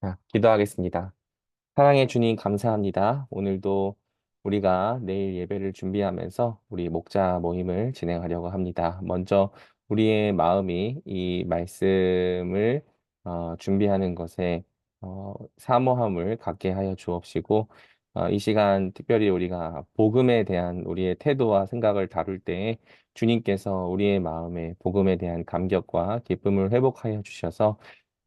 자, 기도하겠습니다. 사랑해 주님 감사합니다. 오늘도 우리가 내일 예배를 준비하면서 우리 목자 모임을 진행하려고 합니다. 먼저 우리의 마음이 이 말씀을 준비하는 것에 사모함을 갖게 하여 주옵시고 이 시간 특별히 우리가 복음에 대한 우리의 태도와 생각을 다룰 때에 주님께서 우리의 마음에 복음에 대한 감격과 기쁨을 회복하여 주셔서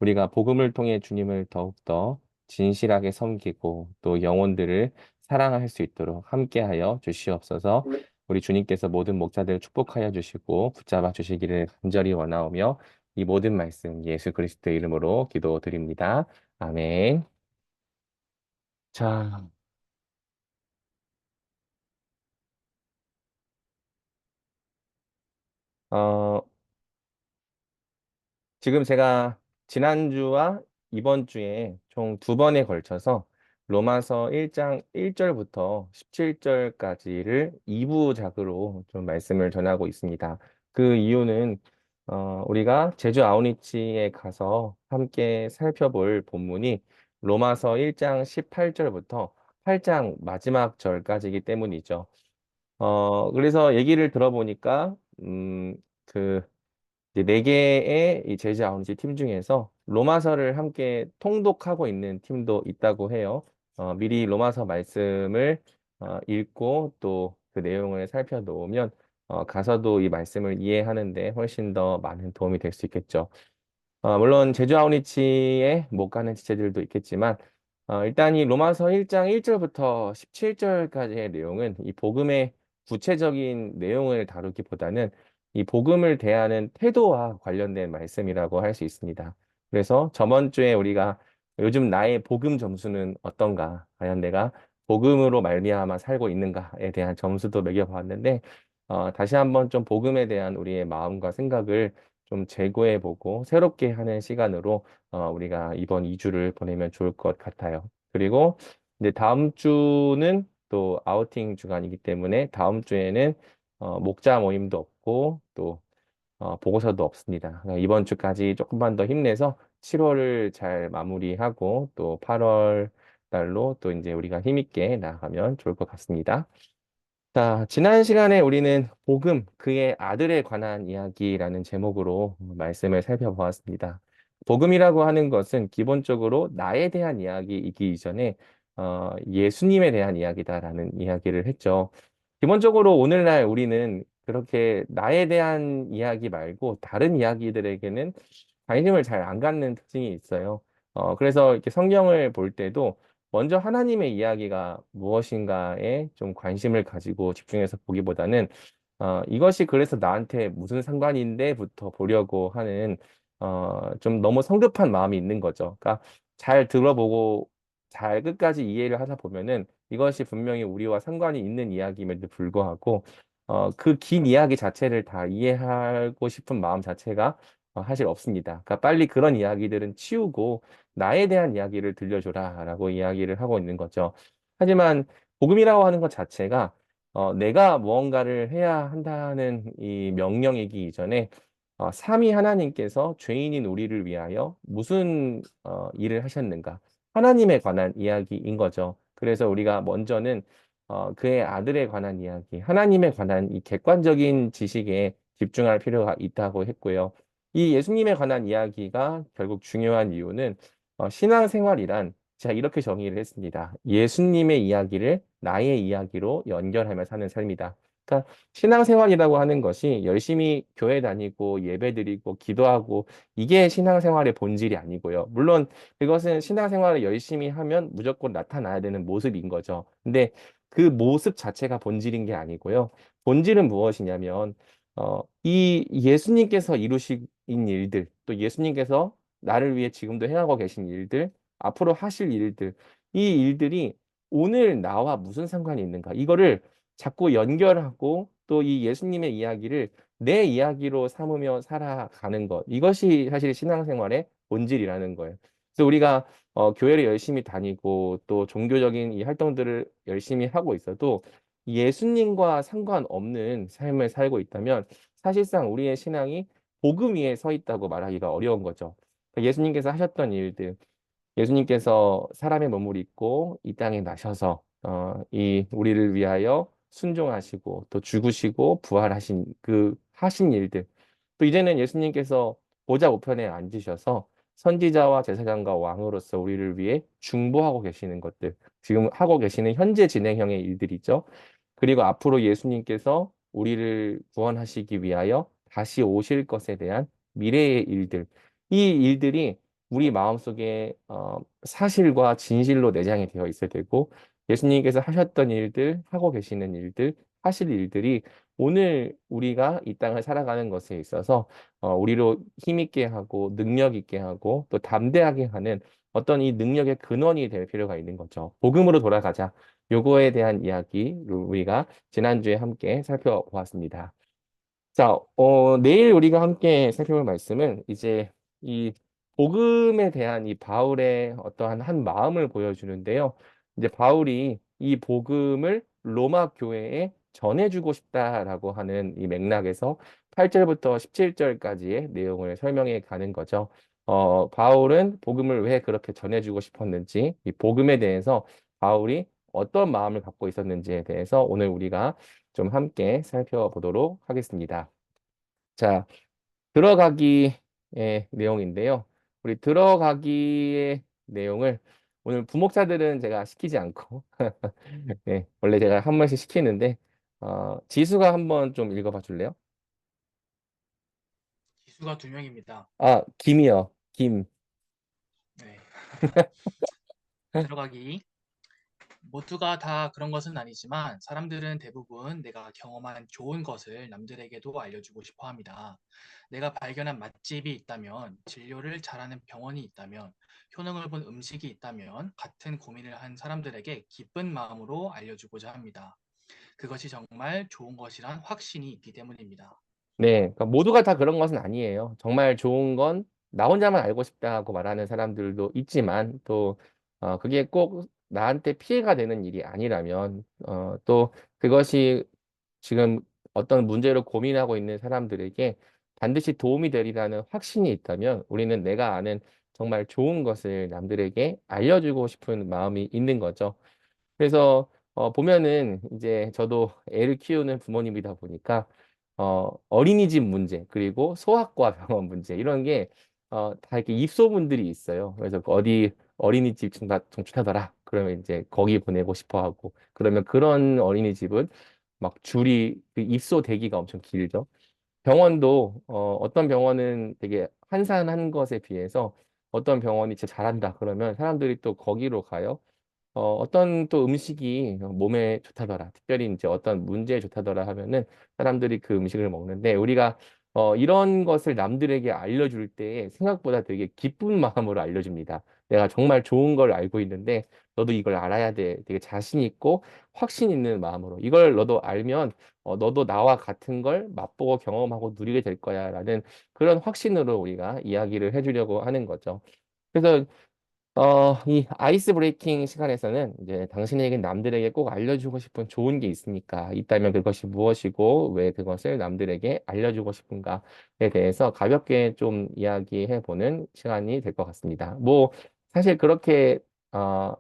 우리가 복음을 통해 주님을 더욱더 진실하게 섬기고 또 영혼들을 사랑할 수 있도록 함께하여 주시옵소서. 우리 주님께서 모든 목자들 축복하여 주시고 붙잡아 주시기를 간절히 원하오며 이 모든 말씀 예수 그리스도의 이름으로 기도드립니다. 아멘. 자, 어, 지금 제가 지난주와 이번 주에 총 두 번에 걸쳐서 로마서 1장 1절부터 17절까지를 2부작으로 좀 말씀을 전하고 있습니다. 그 이유는 우리가 제주 아우니치에 가서 함께 살펴볼 본문이 로마서 1장 18절부터 8장 마지막 절까지이기 때문이죠. 그래서 얘기를 들어보니까 그 이제 네 개의 이 제주 아웃지 팀 중에서 로마서를 함께 통독하고 있는 팀도 있다고 해요. 미리 로마서 말씀을 읽고 또 그 내용을 살펴놓으면 가서도 이 말씀을 이해하는데 훨씬 더 많은 도움이 될 수 있겠죠. 물론 제주 아우니치에 못 가는 지체들도 있겠지만 일단 이 로마서 1장 1절부터 17절까지의 내용은 이 복음의 구체적인 내용을 다루기보다는 이 복음을 대하는 태도와 관련된 말씀이라고 할 수 있습니다. 그래서 저번 주에 우리가 요즘 나의 복음 점수는 어떤가? 과연 내가 복음으로 말미암아 살고 있는가에 대한 점수도 매겨봤는데 다시 한번 좀 복음에 대한 우리의 마음과 생각을 좀 재고해보고 새롭게 하는 시간으로 우리가 이번 2주를 보내면 좋을 것 같아요. 그리고 이제 다음 주는 또 아우팅 주간이기 때문에 다음 주에는 목자 모임도 없고 또 보고서도 없습니다. 이번 주까지 조금만 더 힘내서 7월을 잘 마무리하고 또 8월 달로 또 이제 우리가 힘있게 나아가면 좋을 것 같습니다. 자, 지난 시간에 우리는 복음, 그의 아들에 관한 이야기라는 제목으로 말씀을 살펴보았습니다. 복음이라고 하는 것은 기본적으로 나에 대한 이야기이기 이전에 예수님에 대한 이야기다라는 이야기를 했죠. 기본적으로 오늘날 우리는 그렇게 나에 대한 이야기 말고 다른 이야기들에게는 관심을 잘 안 갖는 특징이 있어요. 그래서 이렇게 성경을 볼 때도 먼저 하나님의 이야기가 무엇인가에 좀 관심을 가지고 집중해서 보기보다는 이것이 그래서 나한테 무슨 상관인데부터 보려고 하는 좀 너무 성급한 마음이 있는 거죠. 그러니까 잘 들어보고 잘 끝까지 이해를 하다 보면은 이것이 분명히 우리와 상관이 있는 이야기임에도 불구하고 그 긴 이야기 자체를 다 이해하고 싶은 마음 자체가 사실 없습니다. 그러니까 빨리 그런 이야기들은 치우고 나에 대한 이야기를 들려줘라라고 이야기를 하고 있는 거죠. 하지만 복음이라고 하는 것 자체가 내가 무언가를 해야 한다는 이 명령이기 이전에 삼위 하나님께서 죄인인 우리를 위하여 무슨 일을 하셨는가? 하나님에 관한 이야기인 거죠. 그래서 우리가 먼저는 그의 아들에 관한 이야기, 하나님에 관한 이 객관적인 지식에 집중할 필요가 있다고 했고요. 이 예수님에 관한 이야기가 결국 중요한 이유는 신앙생활이란 제가 이렇게 정의를 했습니다. 예수님의 이야기를 나의 이야기로 연결하며 사는 삶이다. 그러니까 신앙생활이라고 하는 것이 열심히 교회 다니고 예배드리고 기도하고 이게 신앙생활의 본질이 아니고요. 물론 그것은 신앙생활을 열심히 하면 무조건 나타나야 되는 모습인 거죠. 근데 그 모습 자체가 본질인 게 아니고요. 본질은 무엇이냐면 이 예수님께서 이루신 일들, 또 예수님께서 나를 위해 지금도 행하고 계신 일들, 앞으로 하실 일들, 이 일들이 오늘 나와 무슨 상관이 있는가? 이거를 자꾸 연결하고 또 이 예수님의 이야기를 내 이야기로 삼으며 살아가는 것. 이것이 사실 신앙생활의 본질이라는 거예요. 그래서 우리가 교회를 열심히 다니고 또 종교적인 이 활동들을 열심히 하고 있어도 예수님과 상관없는 삶을 살고 있다면 사실상 우리의 신앙이 복음 위에 서 있다고 말하기가 어려운 거죠. 그러니까 예수님께서 하셨던 일들, 예수님께서 사람의 몸을 입고 이 땅에 나셔서 이 우리를 위하여 순종하시고 또 죽으시고 부활하신 그 하신 일들 또 이제는 예수님께서 보좌 우편에 앉으셔서 선지자와 제사장과 왕으로서 우리를 위해 중보하고 계시는 것들 지금 하고 계시는 현재 진행형의 일들이죠. 그리고 앞으로 예수님께서 우리를 구원하시기 위하여 다시 오실 것에 대한 미래의 일들 이 일들이 우리 마음속에 사실과 진실로 내장이 되어 있어야 되고 예수님께서 하셨던 일들, 하고 계시는 일들, 하실 일들이 오늘 우리가 이 땅을 살아가는 것에 있어서 우리로 힘있게 하고 능력 있게 하고 또 담대하게 하는 어떤 이 능력의 근원이 될 필요가 있는 거죠. 복음으로 돌아가자. 요거에 대한 이야기 우리가 지난주에 함께 살펴보았습니다. 자, 내일 우리가 함께 살펴볼 말씀은 이제 이 복음에 대한 이 바울의 어떠한 한 마음을 보여주는데요. 이제 바울이 이 복음을 로마 교회에 전해주고 싶다라고 하는 이 맥락에서 8절부터 17절까지의 내용을 설명해 가는 거죠. 바울은 복음을 왜 그렇게 전해주고 싶었는지, 이 복음에 대해서 바울이 어떤 마음을 갖고 있었는지에 대해서 오늘 우리가 좀 함께 살펴보도록 하겠습니다. 자, 들어가기의 내용인데요. 우리 들어가기의 내용을 오늘 부목사들은 제가 시키지 않고 네, 원래 제가 한 번씩 시키는데 지수가 한번 좀 읽어봐 줄래요? 기수가 두 명입니다. 아, 김이요. 김. 네. 들어가기. 모두가 다 그런 것은 아니지만 사람들은 대부분 내가 경험한 좋은 것을 남들에게도 알려주고 싶어 합니다. 내가 발견한 맛집이 있다면, 진료를 잘하는 병원이 있다면, 효능을 본 음식이 있다면 같은 고민을 한 사람들에게 기쁜 마음으로 알려주고자 합니다. 그것이 정말 좋은 것이란 확신이 있기 때문입니다. 네, 그러니까 모두가 다 그런 것은 아니에요. 정말 좋은 건 나 혼자만 알고 싶다고 말하는 사람들도 있지만 또 그게 꼭 나한테 피해가 되는 일이 아니라면 또 그것이 지금 어떤 문제로 고민하고 있는 사람들에게 반드시 도움이 되리라는 확신이 있다면 우리는 내가 아는 정말 좋은 것을 남들에게 알려주고 싶은 마음이 있는 거죠. 그래서 보면은 이제 저도 애를 키우는 부모님이다 보니까 어린이집 문제 그리고 소아과 병원 문제 이런 게 다 이렇게 입소문들이 있어요. 그래서 그 어디 어린이집 정착하더라. 그러면 이제 거기 보내고 싶어 하고 그러면 그런 어린이집은 막 줄이 그 입소 대기가 엄청 길죠. 병원도 어떤 병원은 되게 한산한 것에 비해서 어떤 병원이 진짜 잘한다 그러면 사람들이 또 거기로 가요. 어떤 또 음식이 몸에 좋다더라. 특별히 이제 어떤 문제에 좋다더라 하면은 사람들이 그 음식을 먹는데 우리가 이런 것을 남들에게 알려줄 때 생각보다 되게 기쁜 마음으로 알려줍니다. 내가 정말 좋은 걸 알고 있는데 너도 이걸 알아야 돼. 되게 자신 있고 확신 있는 마음으로 이걸 너도 알면 너도 나와 같은 걸 맛보고 경험하고 누리게 될 거야라는 그런 확신으로 우리가 이야기를 해주려고 하는 거죠. 그래서 이 아이스 브레이킹 시간에서는 이제 당신에게 남들에게 꼭 알려주고 싶은 좋은 게 있으니까 있다면 그것이 무엇이고 왜 그것을 남들에게 알려주고 싶은가에 대해서 가볍게 좀 이야기해 보는 시간이 될 것 같습니다. 뭐 사실 그렇게 어,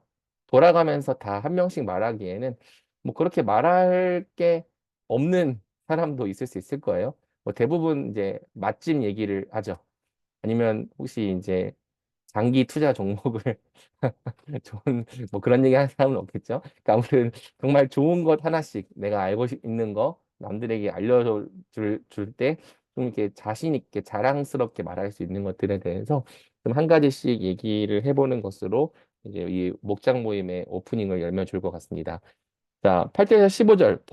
돌아가면서 다 한 명씩 말하기에는 뭐 그렇게 말할 게 없는 사람도 있을 수 있을 거예요. 뭐 대부분 이제 맛집 얘기를 하죠. 아니면 혹시 이제 장기 투자 종목을 좋은 뭐 그런 얘기 하는 사람은 없겠죠. 그러니까 아무튼 정말 좋은 것 하나씩 내가 알고 있는 거 남들에게 알려줄 때 좀 이렇게 자신 있게 자랑스럽게 말할 수 있는 것들에 대해서 좀 한 가지씩 얘기를 해보는 것으로 이제 이 목장 모임의 오프닝을 열면 좋을 것 같습니다. 자, 8절에서 15절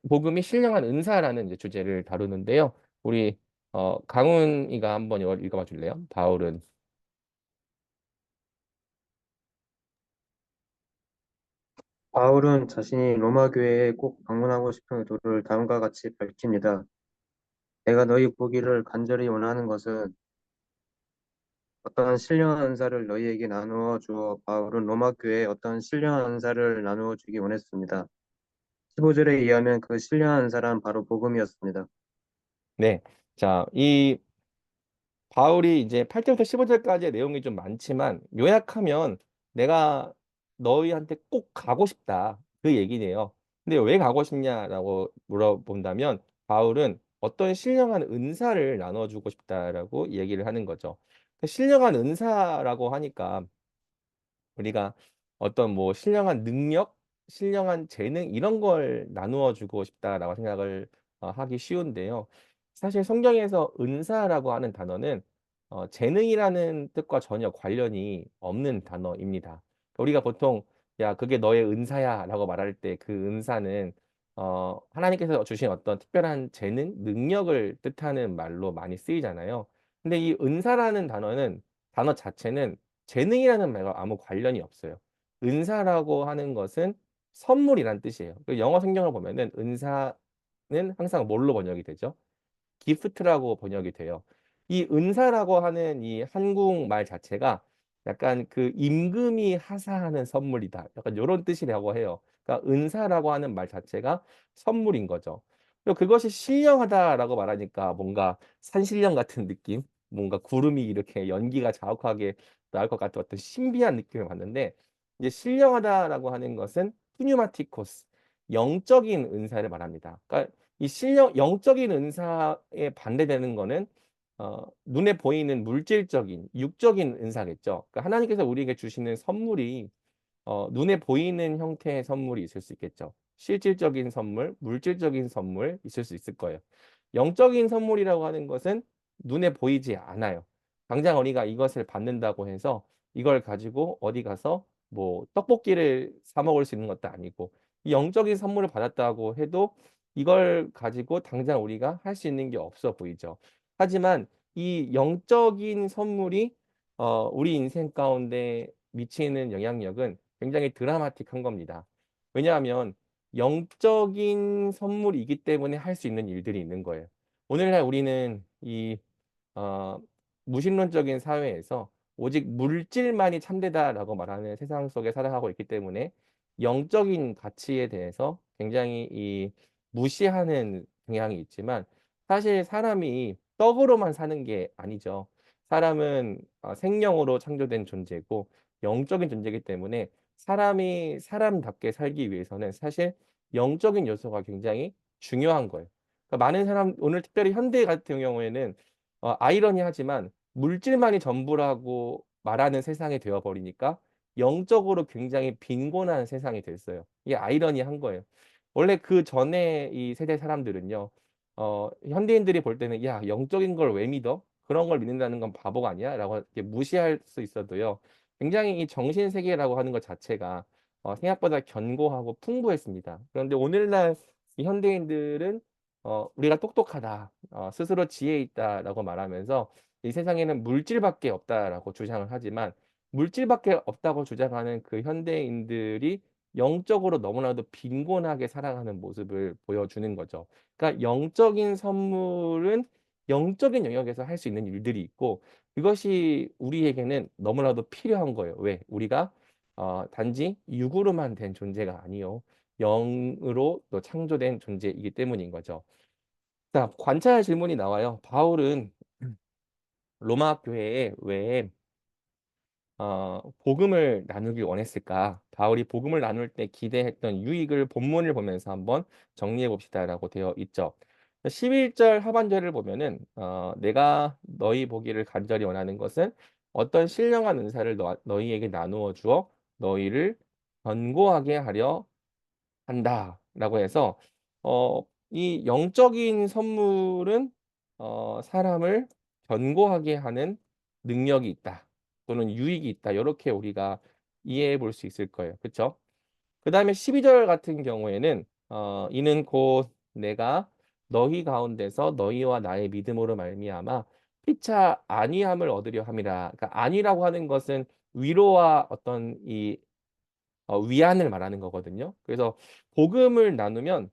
복음이 신령한 은사라는 이제 주제를 다루는데요. 우리 강훈이가 한번 이걸 읽어봐 줄래요? 바울은 바울은 자신이 로마 교회에 꼭 방문하고 싶은 의도를 다음과 같이 밝힙니다. 내가 너희 보기를 간절히 원하는 것은 어떠한 신령한 은사를 너희에게 나누어 주어 바울은 로마 교회에 어떤 신령한 은사를 나누어 주기 원했습니다. 15절에 의하면 그 신령한 은사란 바로 복음이었습니다. 네. 자, 이 바울이 이제 8절부터 15절까지의 내용이 좀 많지만 요약하면 내가 너희한테 꼭 가고 싶다. 그 얘기네요. 근데 왜 가고 싶냐라고 물어본다면 바울은 어떤 신령한 은사를 나눠주고 싶다라고 얘기를 하는 거죠. 신령한 은사라고 하니까 우리가 어떤 뭐 신령한 능력, 신령한 재능 이런 걸 나누어 주고 싶다라고 생각을 하기 쉬운데요. 사실 성경에서 은사라고 하는 단어는 재능이라는 뜻과 전혀 관련이 없는 단어입니다. 우리가 보통 야 그게 너의 은사야라고 말할 때 그 은사는 하나님께서 주신 어떤 특별한 재능, 능력을 뜻하는 말로 많이 쓰이잖아요. 근데 이 은사라는 단어 자체는 재능이라는 말과 아무 관련이 없어요. 은사라고 하는 것은 선물이란 뜻이에요. 그 영어 성경을 보면은 은사는 항상 뭘로 번역이 되죠? 기프트라고 번역이 돼요. 이 은사라고 하는 이 한국말 자체가 약간 그 임금이 하사하는 선물이다. 약간 이런 뜻이라고 해요. 그러니까 은사라고 하는 말 자체가 선물인 거죠. 그리고 그것이 신령하다라고 말하니까 뭔가 산신령 같은 느낌, 뭔가 구름이 이렇게 연기가 자욱하게 나올 것 같은 어떤 신비한 느낌을 받는데 이제 신령하다라고 하는 것은 푸뉴마티코스, 영적인 은사를 말합니다. 그러니까 이 영적인 은사에 반대되는 거는 눈에 보이는 물질적인, 육적인 은사겠죠. 그러니까 하나님께서 우리에게 주시는 선물이 눈에 보이는 형태의 선물이 있을 수 있겠죠. 실질적인 선물, 물질적인 선물 있을 수 있을 거예요. 영적인 선물이라고 하는 것은 눈에 보이지 않아요. 당장 우리가 이것을 받는다고 해서 이걸 가지고 어디 가서 뭐 떡볶이를 사 먹을 수 있는 것도 아니고 이 영적인 선물을 받았다고 해도 이걸 가지고 당장 우리가 할 수 있는 게 없어 보이죠. 하지만 이 영적인 선물이 우리 인생 가운데 미치는 영향력은 굉장히 드라마틱한 겁니다. 왜냐하면 영적인 선물이기 때문에 할 수 있는 일들이 있는 거예요. 오늘날 우리는 이 어, 무신론적인 사회에서 오직 물질만이 참되다라고 말하는 세상 속에 살아가고 있기 때문에 영적인 가치에 대해서 굉장히 이 무시하는 경향이 있지만 사실 사람이 떡으로만 사는 게 아니죠. 사람은 생명으로 창조된 존재고 영적인 존재이기 때문에 사람이 사람답게 살기 위해서는 사실 영적인 요소가 굉장히 중요한 거예요. 그러니까 많은 사람 오늘 특별히 현대 같은 경우에는 아이러니하지만 물질만이 전부라고 말하는 세상이 되어버리니까 영적으로 굉장히 빈곤한 세상이 됐어요. 이게 아이러니한 거예요. 원래 그 전에 이 세대 사람들은요, 현대인들이 볼 때는 야, 영적인 걸 왜 믿어? 그런 걸 믿는다는 건 바보가 아니야? 라고 이렇게 무시할 수 있어도요, 굉장히 이 정신세계라고 하는 것 자체가 생각보다 견고하고 풍부했습니다. 그런데 오늘날 이 현대인들은 우리가 똑똑하다, 스스로 지혜 있다라고 말하면서 이 세상에는 물질밖에 없다라고 주장을 하지만 물질밖에 없다고 주장하는 그 현대인들이 영적으로 너무나도 빈곤하게 살아가는 모습을 보여주는 거죠. 그러니까 영적인 선물은 영적인 영역에서 할 수 있는 일들이 있고 그것이 우리에게는 너무나도 필요한 거예요. 왜? 우리가 단지 육으로만 된 존재가 아니요. 영으로 또 창조된 존재이기 때문인 거죠. 자, 관찰 질문이 나와요. 바울은 로마 교회에 왜 복음을 나누길 원했을까? 바울이 복음을 나눌 때 기대했던 유익을 본문을 보면서 한번 정리해 봅시다라고 되어 있죠. 11절 하반절을 보면은 내가 너희 보기를 간절히 원하는 것은 어떤 신령한 은사를 너희에게 나누어 주어 너희를 견고하게 하려 한다라고 해서 이 영적인 선물은 사람을 견고하게 하는 능력이 있다 또는 유익이 있다 이렇게 우리가 이해해 볼 수 있을 거예요. 그렇죠? 그 다음에 12절 같은 경우에는 이는 곧 내가 너희 가운데서 너희와 나의 믿음으로 말미암아 피차 안위함을 얻으려 함이라. 그러니까 안위라고 하는 것은 위로와 어떤 이 위안을 말하는 거거든요. 그래서 복음을 나누면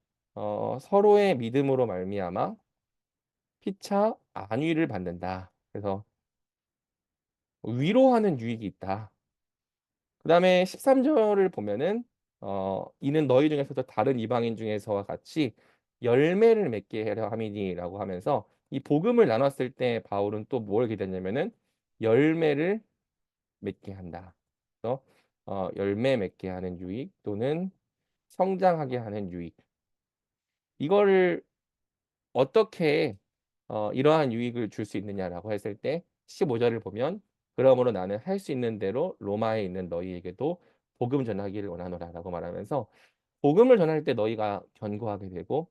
서로의 믿음으로 말미암아 피차 안위를 받는다. 그래서 위로하는 유익이 있다. 그 다음에 13절을 보면은 이는 너희 중에서도 다른 이방인 중에서와 같이 열매를 맺게 하려 함이니라고 하면서 이 복음을 나눴을 때 바울은 또 뭘 기대했냐면은 열매를 맺게 한다. 그래서 열매 맺게 하는 유익 또는 성장하게 하는 유익. 이거를 어떻게 이러한 유익을 줄 수 있느냐라고 했을 때 15절을 보면 그러므로 나는 할 수 있는 대로 로마에 있는 너희에게도 복음 전하기를 원하노라라고 말하면서 복음을 전할 때 너희가 견고하게 되고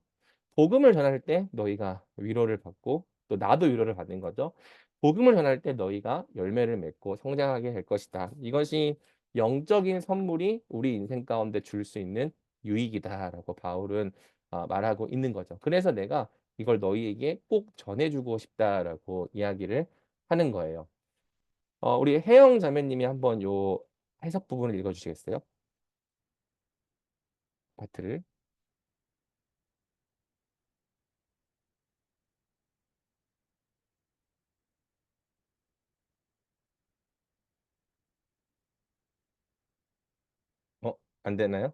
복음을 전할 때 너희가 위로를 받고 또 나도 위로를 받는 거죠. 복음을 전할 때 너희가 열매를 맺고 성장하게 될 것이다. 이것이 영적인 선물이 우리 인생 가운데 줄 수 있는 유익이다라고 바울은 말하고 있는 거죠. 그래서 내가 이걸 너희에게 꼭 전해주고 싶다라고 이야기를 하는 거예요. 우리 혜영 자매님이 한번 요 해석 부분을 읽어주시겠어요? 파트를. 안 되나요?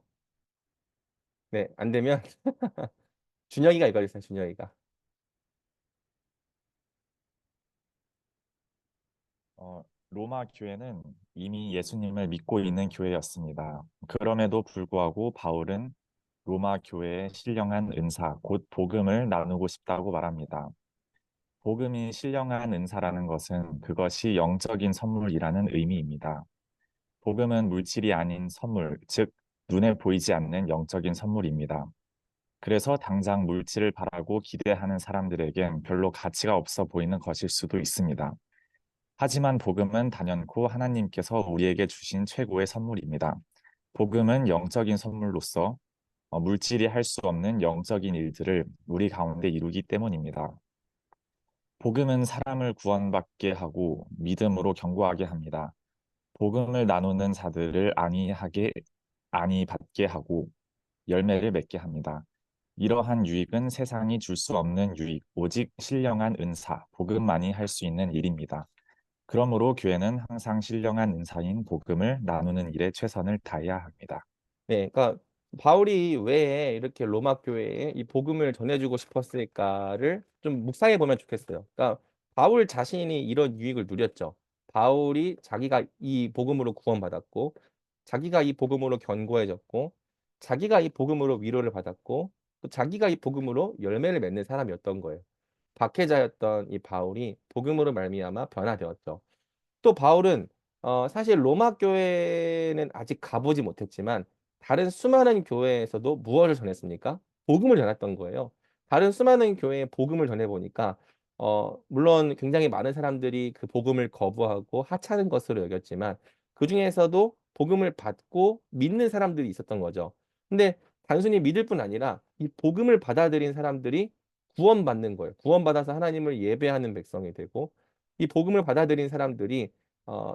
네, 안 되면 준영이가 읽어주세요. 준영이가. 로마 교회는 이미 예수님을 믿고 있는 교회였습니다. 그럼에도 불구하고 바울은 로마 교회의 신령한 은사, 곧 복음을 나누고 싶다고 말합니다. 복음이 신령한 은사라는 것은 그것이 영적인 선물이라는 의미입니다. 복음은 물질이 아닌 선물, 즉 눈에 보이지 않는 영적인 선물입니다. 그래서 당장 물질을 바라고 기대하는 사람들에겐 별로 가치가 없어 보이는 것일 수도 있습니다. 하지만 복음은 단연코 하나님께서 우리에게 주신 최고의 선물입니다. 복음은 영적인 선물로서 물질이 할 수 없는 영적인 일들을 우리 가운데 이루기 때문입니다. 복음은 사람을 구원받게 하고 믿음으로 견고하게 합니다. 복음을 나누는 자들을 안위 받게 하고 열매를 맺게 합니다. 이러한 유익은 세상이 줄 수 없는 유익, 오직 신령한 은사, 복음만이 할 수 있는 일입니다. 그러므로 교회는 항상 신령한 은사인 복음을 나누는 일에 최선을 다해야 합니다. 네, 그러니까 바울이 왜 이렇게 로마 교회에 이 복음을 전해주고 싶었을까를 좀 묵상해 보면 좋겠어요. 그러니까 바울 자신이 이런 유익을 누렸죠. 바울이 자기가 이 복음으로 구원받았고, 자기가 이 복음으로 견고해졌고, 자기가 이 복음으로 위로를 받았고, 또 자기가 이 복음으로 열매를 맺는 사람이었던 거예요. 박해자였던 이 바울이 복음으로 말미암아 변화되었죠. 또 바울은 사실 로마 교회는 아직 가보지 못했지만 다른 수많은 교회에서도 무엇을 전했습니까? 복음을 전했던 거예요. 다른 수많은 교회에 복음을 전해 보니까 물론 굉장히 많은 사람들이 그 복음을 거부하고 하찮은 것으로 여겼지만 그 중에서도 복음을 받고 믿는 사람들이 있었던 거죠. 근데 단순히 믿을 뿐 아니라 이 복음을 받아들인 사람들이 구원받는 거예요. 구원받아서 하나님을 예배하는 백성이 되고 이 복음을 받아들인 사람들이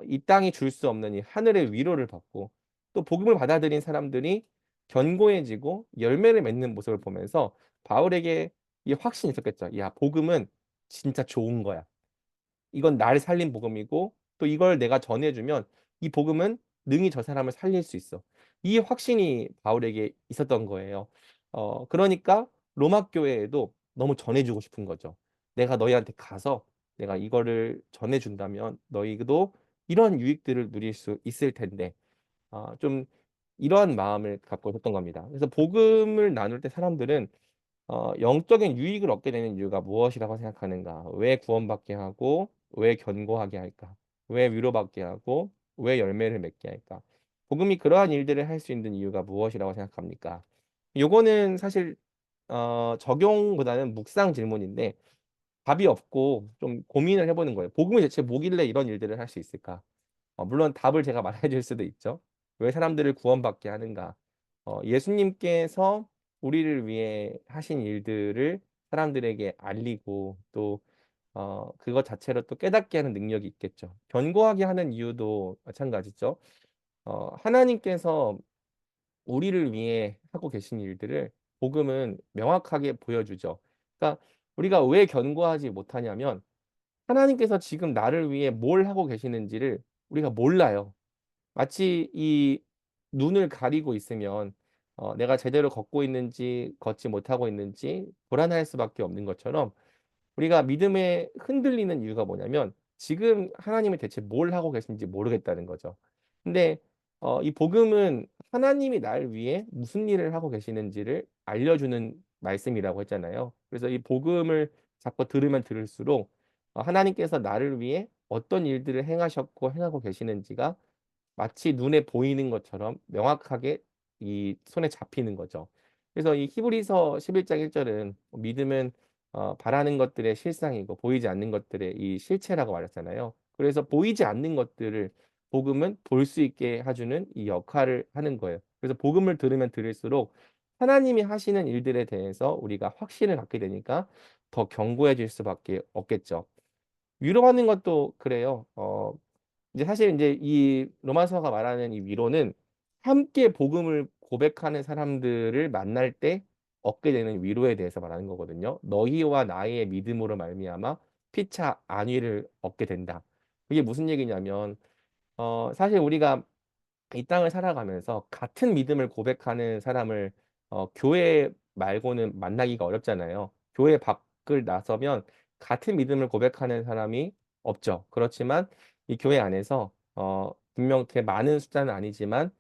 이 땅이 줄 수 없는 이 하늘의 위로를 받고 또 복음을 받아들인 사람들이 견고해지고 열매를 맺는 모습을 보면서 바울에게 이 확신이 있었겠죠. 야, 복음은 진짜 좋은 거야. 이건 나를 살린 복음이고 또 이걸 내가 전해주면 이 복음은 능히 저 사람을 살릴 수 있어. 이 확신이 바울에게 있었던 거예요. 그러니까 로마 교회에도 너무 전해주고 싶은 거죠. 내가 너희한테 가서 내가 이거를 전해준다면 너희도 이런 유익들을 누릴 수 있을 텐데 좀 이러한 마음을 갖고 있었던 겁니다. 그래서 복음을 나눌 때 사람들은 영적인 유익을 얻게 되는 이유가 무엇이라고 생각하는가? 왜 구원받게 하고, 왜 견고하게 할까? 왜 위로받게 하고, 왜 열매를 맺게 할까? 복음이 그러한 일들을 할 수 있는 이유가 무엇이라고 생각합니까? 요거는 사실 적용보다는 묵상 질문인데 답이 없고 좀 고민을 해보는 거예요. 복음이 대체 뭐길래 이런 일들을 할 수 있을까? 물론 답을 제가 말해줄 수도 있죠. 왜 사람들을 구원받게 하는가? 예수님께서 우리를 위해 하신 일들을 사람들에게 알리고 또 그것 자체로 또 깨닫게 하는 능력이 있겠죠. 견고하게 하는 이유도 마찬가지죠. 하나님께서 우리를 위해 하고 계신 일들을 복음은 명확하게 보여주죠. 그러니까 우리가 왜 견고하지 못하냐면 하나님께서 지금 나를 위해 뭘 하고 계시는지를 우리가 몰라요. 마치 이 눈을 가리고 있으면 내가 제대로 걷고 있는지 걷지 못하고 있는지 불안할 수밖에 없는 것처럼 우리가 믿음에 흔들리는 이유가 뭐냐면 지금 하나님이 대체 뭘 하고 계신지 모르겠다는 거죠. 근데 이 복음은 하나님이 날 위해 무슨 일을 하고 계시는지를 알려주는 말씀이라고 했잖아요. 그래서 이 복음을 자꾸 들으면 들을수록 하나님께서 나를 위해 어떤 일들을 행하셨고 행하고 계시는지가 마치 눈에 보이는 것처럼 명확하게 이 손에 잡히는 거죠. 그래서 이 히브리서 11장 1절은 믿음은 바라는 것들의 실상이고 보이지 않는 것들의 이 실체라고 말했잖아요. 그래서 보이지 않는 것들을 복음은 볼 수 있게 해주는 이 역할을 하는 거예요. 그래서 복음을 들으면 들을수록 하나님이 하시는 일들에 대해서 우리가 확신을 갖게 되니까 더 견고해질 수밖에 없겠죠. 위로받는 것도 그래요. 이제 사실 이제 이 로마서가 말하는 이 위로는 함께 복음을 고백하는 사람들을 만날 때 얻게 되는 위로에 대해서 말하는 거거든요. 너희와 나의 믿음으로 말미암아 피차 안위를 얻게 된다. 그게 무슨 얘기냐면 사실 우리가 이 땅을 살아가면서 같은 믿음을 고백하는 사람을 교회 말고는 만나기가 어렵잖아요. 교회 밖을 나서면 같은 믿음을 고백하는 사람이 없죠. 그렇지만 이 교회 안에서 분명 그렇게 많은 숫자는 아니지만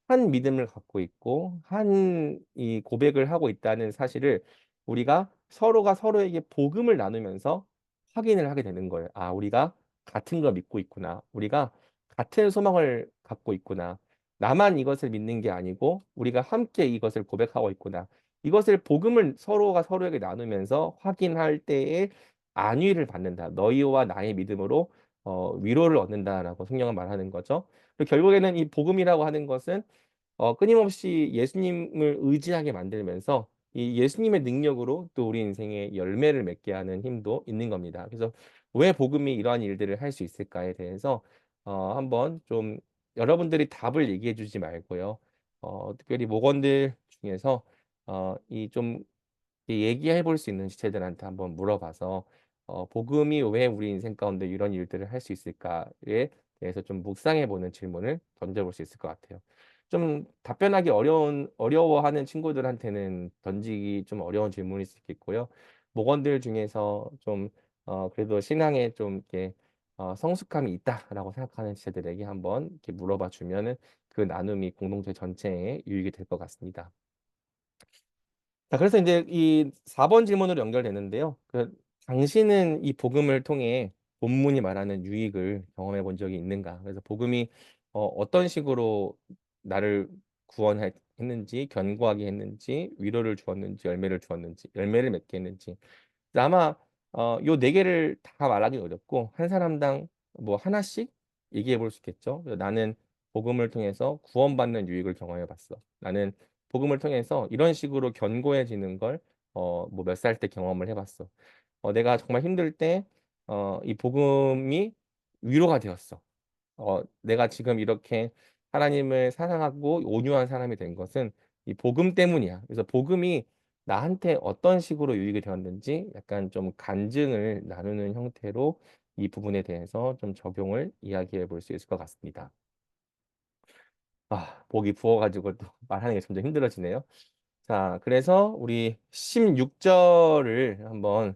한 믿음을 갖고 있고 한 이 고백을 하고 있다는 사실을 우리가 서로가 서로에게 복음을 나누면서 확인을 하게 되는 거예요. 아, 우리가 같은 걸 믿고 있구나. 우리가 같은 소망을 갖고 있구나. 나만 이것을 믿는 게 아니고 우리가 함께 이것을 고백하고 있구나. 이것을 복음을 서로가 서로에게 나누면서 확인할 때에 안위를 받는다. 너희와 나의 믿음으로 위로를 얻는다라고 성경은 말하는 거죠. 그리고 결국에는 이 복음이라고 하는 것은 끊임없이 예수님을 의지하게 만들면서 이 예수님의 능력으로 또 우리 인생에 열매를 맺게 하는 힘도 있는 겁니다. 그래서 왜 복음이 이러한 일들을 할 수 있을까에 대해서 한번 좀 여러분들이 답을 얘기해 주지 말고요. 특별히 목원들 중에서 이 좀 얘기해 볼 수 있는 지체들한테 한번 물어봐서 복음이 왜 우리 인생 가운데 이런 일들을 할 수 있을까에 대해서 좀 묵상해 보는 질문을 던져볼 수 있을 것 같아요. 좀 답변하기 어려워하는 친구들한테는 던지기 좀 어려운 질문일 수 있겠고요. 목원들 중에서 좀 그래도 신앙에 좀 이렇게 성숙함이 있다라고 생각하는 지체들에게 한번 이렇게 물어봐 주면은 그 나눔이 공동체 전체에 유익이 될 것 같습니다. 자, 그래서 이제 이 4번 질문으로 연결되는데요. 당신은 이 복음을 통해 본문이 말하는 유익을 경험해 본 적이 있는가? 그래서 복음이 어떤 식으로 나를 구원했는지, 견고하게 했는지, 위로를 주었는지, 열매를 주었는지, 열매를 맺게 했는지. 아마 요 네 개를 다 말하기 어렵고 한 사람당 뭐 하나씩 얘기해 볼 수 있겠죠. 그래서 나는 복음을 통해서 구원받는 유익을 경험해 봤어. 나는 복음을 통해서 이런 식으로 견고해지는 걸 뭐 몇 살 때 경험을 해봤어. 내가 정말 힘들 때 이 복음이 위로가 되었어. 내가 지금 이렇게 하나님을 사랑하고 온유한 사람이 된 것은 이 복음 때문이야. 그래서 복음이 나한테 어떤 식으로 유익이 되었는지 약간 좀 간증을 나누는 형태로 이 부분에 대해서 좀 적용을 이야기해 볼 수 있을 것 같습니다. 목이 부어가지고 또 말하는 게 점점 힘들어지네요. 자, 그래서 우리 16절을 한번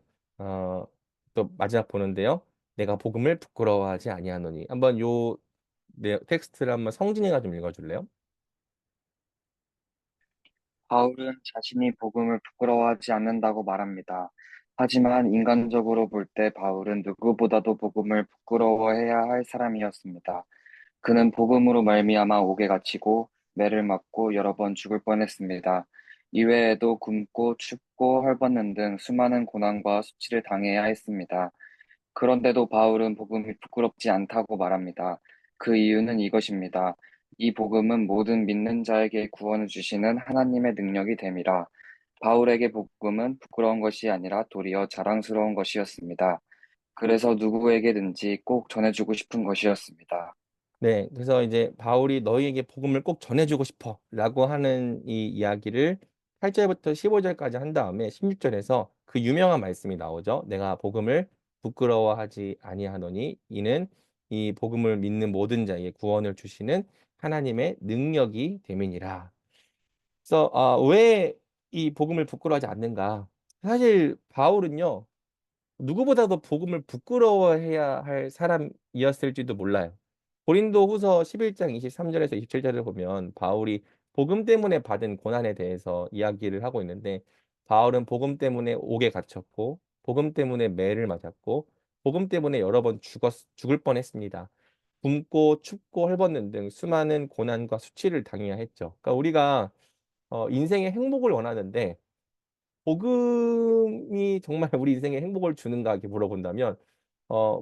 또 마지막 보는데요. 내가 복음을 부끄러워하지 아니하노니. 한번 요 텍스트를 한번 성진이가 좀 읽어줄래요? 바울은 자신이 복음을 부끄러워하지 않는다고 말합니다. 하지만 인간적으로 볼 때 바울은 누구보다도 복음을 부끄러워해야 할 사람이었습니다. 그는 복음으로 말미암아 옥에 갇히고 매를 맞고 여러 번 죽을 뻔했습니다. 이외에도 굶고 춥고 헐벗는 등 수많은 고난과 수치를 당해야 했습니다. 그런데도 바울은 복음이 부끄럽지 않다고 말합니다. 그 이유는 이것입니다. 이 복음은 모든 믿는 자에게 구원을 주시는 하나님의 능력이 됨이라. 바울에게 복음은 부끄러운 것이 아니라 도리어 자랑스러운 것이었습니다. 그래서 누구에게든지 꼭 전해주고 싶은 것이었습니다. 네, 그래서 이제 바울이 너희에게 복음을 꼭 전해주고 싶어 라고 하는 이 이야기를 8절부터 15절까지 한 다음에 16절에서 그 유명한 말씀이 나오죠. 내가 복음을 부끄러워하지 아니하노니 이는 이 복음을 믿는 모든 자에게 구원을 주시는 하나님의 능력이 됨이니라. 그래서 왜 이 복음을 부끄러워하지 않는가? 사실 바울은요. 누구보다도 복음을 부끄러워해야 할 사람이었을지도 몰라요. 고린도후서 11장 23절에서 27절을 보면 바울이 복음 때문에 받은 고난에 대해서 이야기를 하고 있는데, 바울은 복음 때문에 옥에 갇혔고 복음 때문에 매를 맞았고 복음 때문에 여러 번 죽을 뻔했습니다. 굶고 춥고 헐벗는 등 수많은 고난과 수치를 당해야 했죠. 그러니까 우리가 인생의 행복을 원하는데 복음이 정말 우리 인생에 행복을 주는가 이렇게 물어본다면,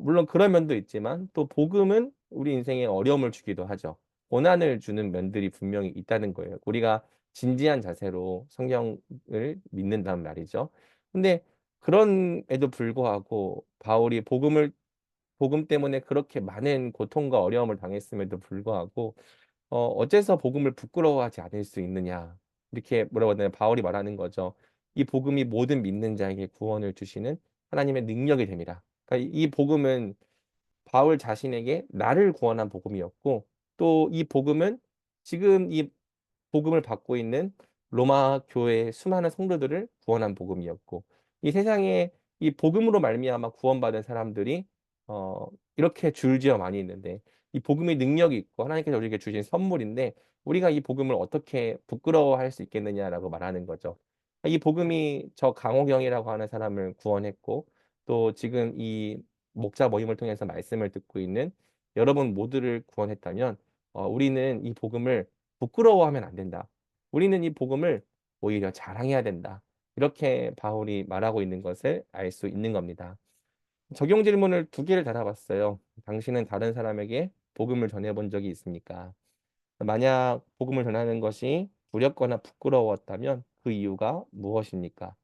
물론 그런 면도 있지만 또 복음은 우리 인생에 어려움을 주기도 하죠. 고난을 주는 면들이 분명히 있다는 거예요. 우리가 진지한 자세로 성경을 믿는단 말이죠. 근데 그런에도 불구하고 바울이 복음 때문에 그렇게 많은 고통과 어려움을 당했음에도 불구하고 어째서 복음을 부끄러워하지 않을 수 있느냐. 이렇게 뭐라고 해야 되나, 바울이 말하는 거죠. 이 복음이 모든 믿는 자에게 구원을 주시는 하나님의 능력이 됩니다. 그러니까 이 복음은 바울 자신에게 나를 구원한 복음이었고, 또 이 복음은 지금 이 복음을 받고 있는 로마 교회의 수많은 성도들을 구원한 복음이었고, 이 세상에 이 복음으로 말미암아 구원받은 사람들이 어, 이렇게 줄지어 많이 있는데, 이 복음의 능력이 있고 하나님께서 우리에게 주신 선물인데 우리가 이 복음을 어떻게 부끄러워할 수 있겠느냐라고 말하는 거죠. 이 복음이 저 강호경이라고 하는 사람을 구원했고, 또 지금 이 목자 모임을 통해서 말씀을 듣고 있는 여러분 모두를 구원했다면, 우리는 이 복음을 부끄러워하면 안 된다. 우리는 이 복음을 오히려 자랑해야 된다. 이렇게 바울이 말하고 있는 것을 알 수 있는 겁니다. 적용 질문을 두 개를 달아봤어요. 당신은 다른 사람에게 복음을 전해본 적이 있습니까? 만약 복음을 전하는 것이 두렵거나 부끄러웠다면 그 이유가 무엇입니까?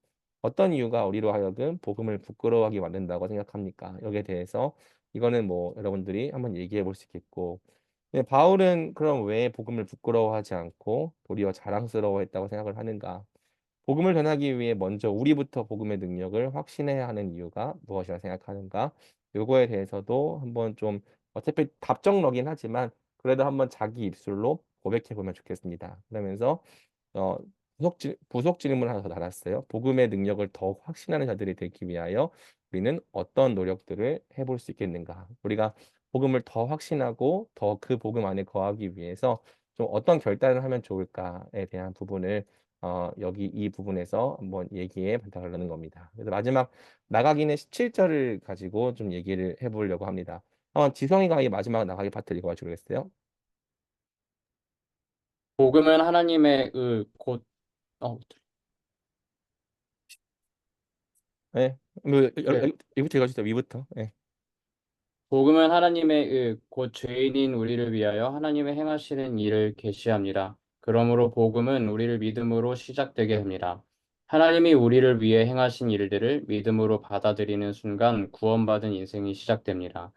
어떤 이유가 우리로 하여금 복음을 부끄러워하게 만든다고 생각합니까? 여기에 대해서 이거는 뭐 여러분들이 한번 얘기해 볼 수 있겠고, 바울은 그럼 왜 복음을 부끄러워하지 않고 도리어 자랑스러워했다고 생각을 하는가? 복음을 전하기 위해 먼저 우리부터 복음의 능력을 확신해야 하는 이유가 무엇이라 생각하는가? 요거에 대해서도 한번 좀, 어차피 답정너긴 하지만 그래도 한번 자기 입술로 고백해 보면 좋겠습니다. 그러면서 어, 부속 질문 하나 더 달았어요. 복음의 능력을 더욱 확신하는 자들이 되기 위하여 우리는 어떤 노력들을 해볼 수 있겠는가? 우리가 복음을 더 확신하고 더 그 복음 안에 거하기 위해서 좀 어떤 결단을 하면 좋을까에 대한 부분을 여기 이 부분에서 한번 얘기해 달라는 겁니다. 그래서 마지막 나가기는 17절을 가지고 좀 얘기를 해보려고 합니다. 지성이가 이 마지막 나가기 파트를 읽어봐 주겠어요? 복음은 하나님의 곧 어, 네. 뭐, 네. 이부터 읽어주세요. 위부터. 네. 복음은 하나님의 곧 죄인인 우리를 위하여 하나님의 행하시는 일을 계시합니다. 그러므로 복음은 우리를 믿음으로 시작되게 합니다. 하나님이 우리를 위해 행하신 일들을 믿음으로 받아들이는 순간 구원받은 인생이 시작됩니다.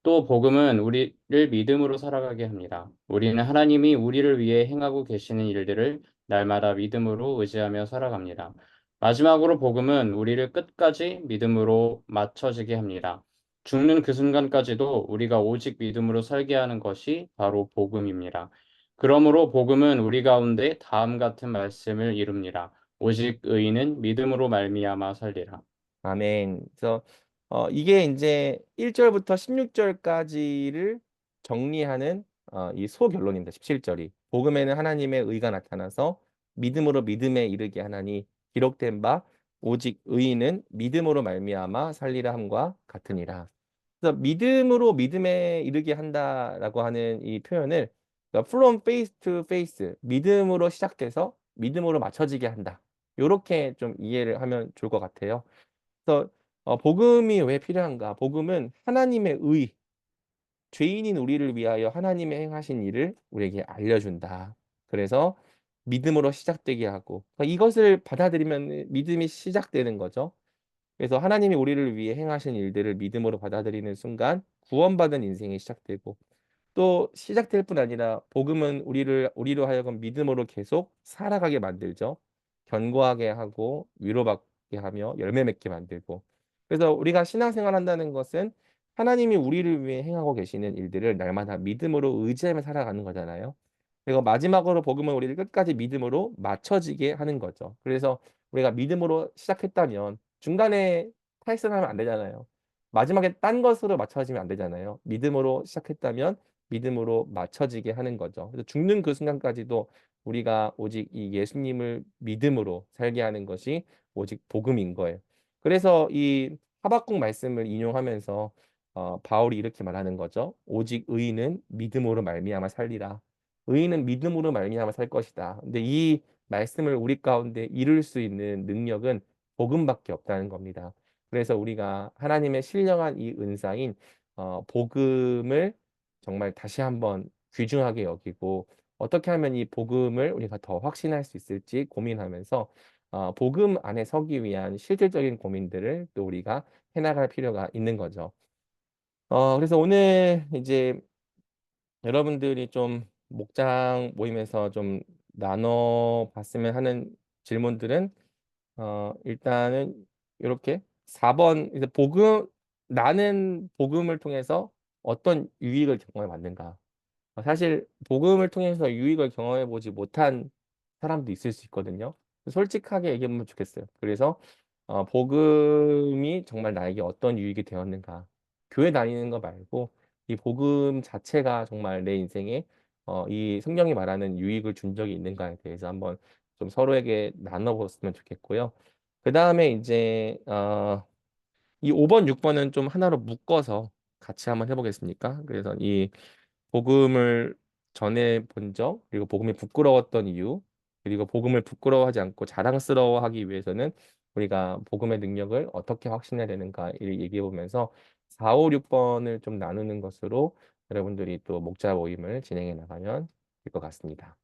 또 복음은 우리를 믿음으로 살아가게 합니다. 우리는 하나님이 우리를 위해 행하고 계시는 일들을 날마다 믿음으로 의지하며 살아갑니다. 마지막으로 복음은 우리를 끝까지 믿음으로 맞춰지게 합니다. 죽는 그 순간까지도 우리가 오직 믿음으로 살게 하는 것이 바로 복음입니다. 그러므로 복음은 우리 가운데 다음 같은 말씀을 이룹니다. 오직 의인은 믿음으로 말미암아 살리라. 아멘. 그래서 이게 이제 1절부터 16절까지를 정리하는 이 소결론입니다. 17절이. 복음에는 하나님의 의가 나타나서 믿음으로 믿음에 이르게 하나니 기록된 바 오직 의인은 믿음으로 말미암아 살리라 함과 같으니라. 그래서 믿음으로 믿음에 이르게 한다라고 하는 이 표현을, 그러니까 from faith to faith, 믿음으로 시작돼서 믿음으로 맞춰지게 한다. 이렇게 좀 이해를 하면 좋을 것 같아요. 그래서 복음이 왜 필요한가? 복음은 하나님의 의, 죄인인 우리를 위하여 하나님의 행하신 일을 우리에게 알려준다. 그래서 믿음으로 시작되게 하고, 그러니까 이것을 받아들이면 믿음이 시작되는 거죠. 그래서 하나님이 우리를 위해 행하신 일들을 믿음으로 받아들이는 순간 구원받은 인생이 시작되고, 또 시작될 뿐 아니라 복음은 우리로 하여금 믿음으로 계속 살아가게 만들죠. 견고하게 하고 위로받게 하며 열매 맺게 만들고. 그래서 우리가 신앙생활 한다는 것은 하나님이 우리를 위해 행하고 계시는 일들을 날마다 믿음으로 의지하며 살아가는 거잖아요. 그리고 마지막으로 복음은 우리를 끝까지 믿음으로 맞춰지게 하는 거죠. 그래서 우리가 믿음으로 시작했다면 중간에 탈선하면 안 되잖아요. 마지막에 딴 것으로 맞춰지면 안 되잖아요. 믿음으로 시작했다면 믿음으로 맞춰지게 하는 거죠. 그래서 죽는 그 순간까지도 우리가 오직 이 예수님을 믿음으로 살게 하는 것이 오직 복음인 거예요. 그래서 이 하박국 말씀을 인용하면서 바울이 이렇게 말하는 거죠. 오직 의인은 믿음으로 말미암아 살리라. 의인은 믿음으로 말미암아 살 것이다. 근데 이 말씀을 우리 가운데 이룰 수 있는 능력은 복음밖에 없다는 겁니다. 그래서 우리가 하나님의 신령한 이 은사인 복음을 정말 다시 한번 귀중하게 여기고 어떻게 하면 이 복음을 우리가 더 확신할 수 있을지 고민하면서 복음 안에 서기 위한 실질적인 고민들을 또 우리가 해나갈 필요가 있는 거죠. 그래서 오늘 이제 여러분들이 좀 목장 모임에서 좀 나눠 봤으면 하는 질문들은 일단은 이렇게 4번 이제 나는 복음을 통해서 어떤 유익을 경험해 봤는가? 사실 복음을 통해서 유익을 경험해 보지 못한 사람도 있을 수 있거든요. 솔직하게 얘기하면 좋겠어요. 그래서 복음이 정말 나에게 어떤 유익이 되었는가? 교회 다니는 거 말고 이 복음 자체가 정말 내 인생에 이 성경이 말하는 유익을 준 적이 있는가에 대해서 한번 좀 서로에게 나눠봤으면 좋겠고요. 그 다음에 이제 이 5번, 6번은 좀 하나로 묶어서 같이 한번 해보겠습니까? 그래서 이 복음을 전해 본 적, 그리고 복음이 부끄러웠던 이유, 그리고 복음을 부끄러워하지 않고 자랑스러워하기 위해서는 우리가 복음의 능력을 어떻게 확신해야 되는가를 얘기해 보면서 4, 5, 6번을 좀 나누는 것으로 여러분들이 또 목자 모임을 진행해 나가면 될 것 같습니다.